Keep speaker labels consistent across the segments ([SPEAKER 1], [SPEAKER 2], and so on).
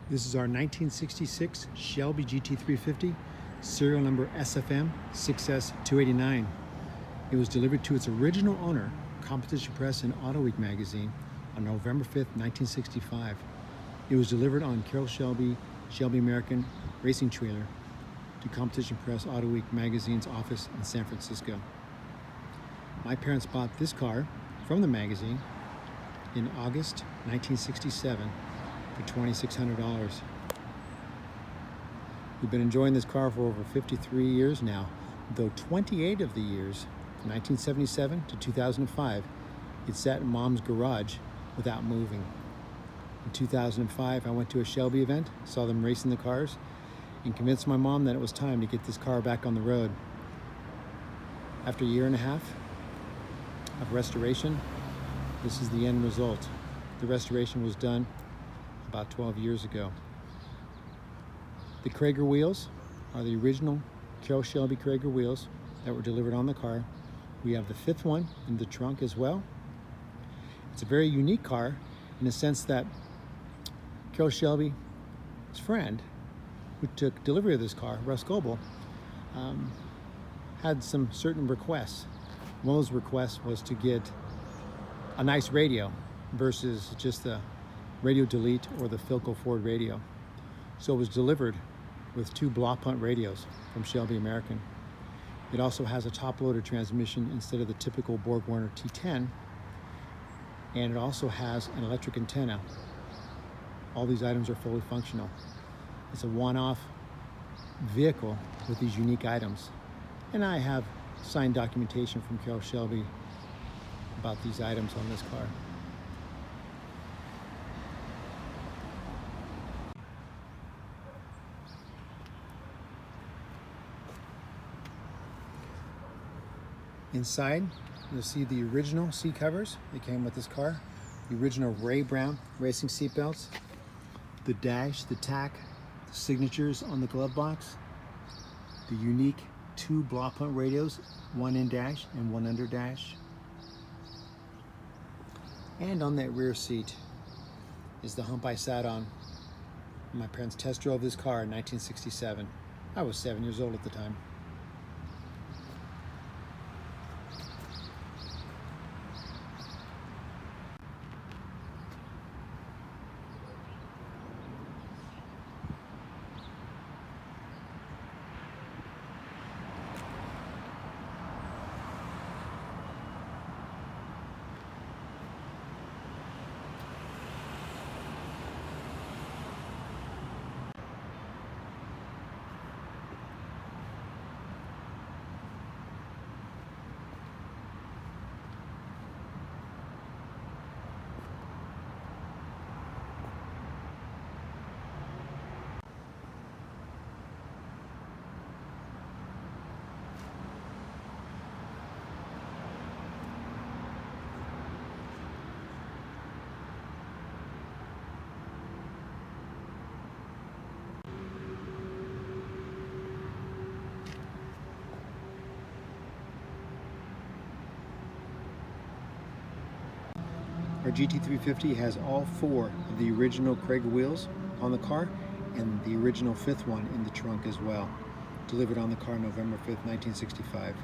[SPEAKER 1] This is our 1966 Shelby GT350, serial number SFM 6S289. It was delivered to its original owner, Competition Press and Auto Week magazine, on November 5th, 1965. It was delivered on Carroll Shelby American racing trailer to Competition Press Auto Week magazine's office in San Francisco. My parents bought this car from the magazine in August 1967 for $2,600. We've been enjoying this car for over 53 years now, though 28 of the years, from 1977 to 2005, it sat in Mom's garage without moving. In 2005, I went to a Shelby event, saw them racing the cars, and convinced my mom that it was time to get this car back on the road. After a year and a half of restoration, this is the end result. The restoration was done about 12 years ago. The Krager wheels are the original Carroll Shelby Krager wheels that were delivered on the car. We have the fifth one in the trunk as well. It's a very unique car in the sense that Carroll Shelby's friend, who took delivery of this car, Russ Goebel, had some certain requests. One of those requests was to get a nice radio versus just the Radio Delete or the Philco Ford radio. So it was delivered with two block punt radios from Shelby American. It also has a top-loader transmission instead of the typical Borg-Warner T10, and it also has an electric antenna. All these items are fully functional. It's a one-off vehicle with these unique items. And I have signed documentation from Carroll Shelby about these items on this car. Inside, you'll see the original seat covers that came with this car, the original Ray Brown racing seat belts, the dash, the tack, the signatures on the glove box, the unique two block punt radios, one in dash and one under dash. And on that rear seat is the hump I sat on when my parents test drove this car in 1967. I was 7 years old at the time. Our GT350 has all four of the original Krager wheels on the car and the original fifth one in the trunk as well. Delivered on the car November 5th, 1965.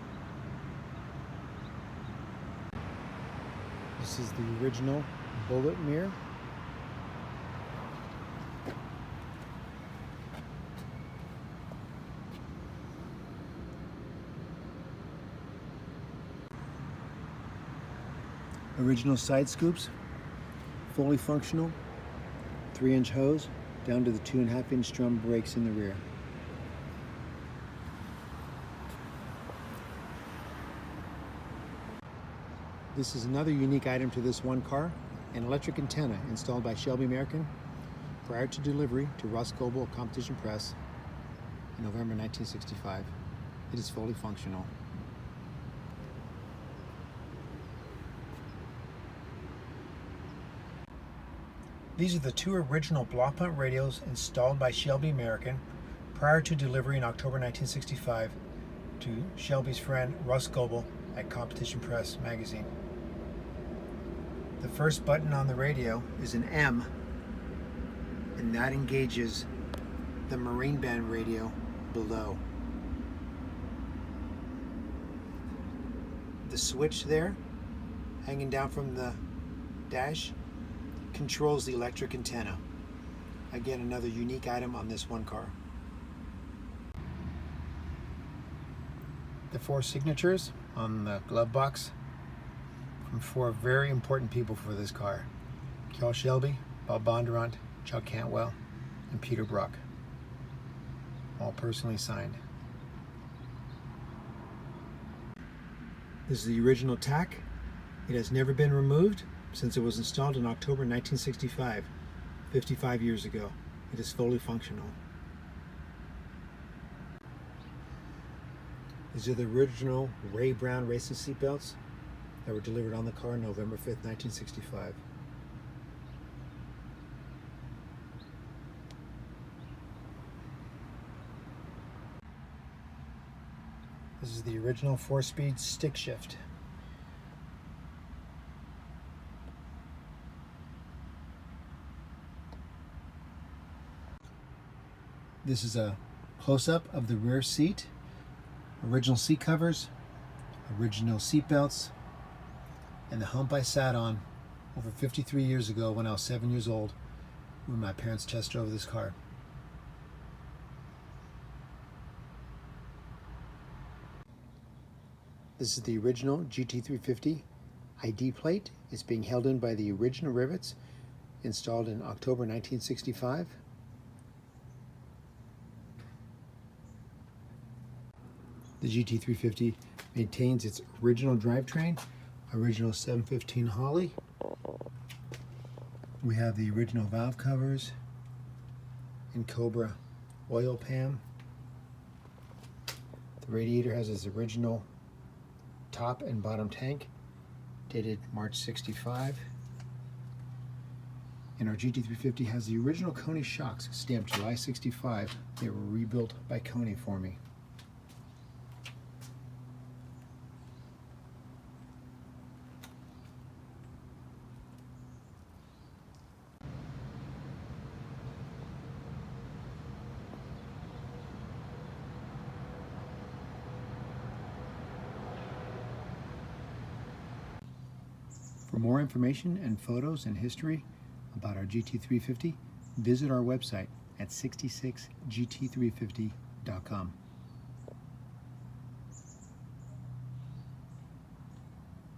[SPEAKER 1] This is the original bullet mirror. Original side scoops, fully functional, 3-inch hose down to the 2.5-inch drum brakes in the rear. This is another unique item to this one car, an electric antenna installed by Shelby American prior to delivery to Russ Goebel of Competition Press in November 1965. It is fully functional. These are the two original block punt radios installed by Shelby American prior to delivery in October 1965 to Shelby's friend Russ Goebel at Competition Press magazine. The first button on the radio is an M. and that engages the Marine Band radio below. The switch there, hanging down from the dash, controls the electric antenna. Again, another unique item on this one car. The 4 signatures on the glove box from 4 very important people for this car: Shelby, Bob Bondurant, Chuck Cantwell, and Peter Brock. All personally signed. This is the original tack. It has never been removed since it was installed in October 1965, 55 years ago. It is fully functional. These are the original Ray Brown racing seatbelts that were delivered on the car November 5th, 1965. This is the original 4-speed stick shift. This is a close-up of the rear seat. Original seat covers, original seat belts, and the hump I sat on over 53 years ago when I was 7 years old when my parents test drove this car. This is the original GT350 ID plate. It's being held in by the original rivets installed in October 1965. The GT350 maintains its original drivetrain, original 715 Holley. We have the original valve covers and Cobra oil pan. The radiator has its original top and bottom tank, dated March 65. And our GT350 has the original Coney shocks, stamped July 65. They were rebuilt by Coney for me. For more information and photos and history about our GT350, visit our website at 66gt350.com.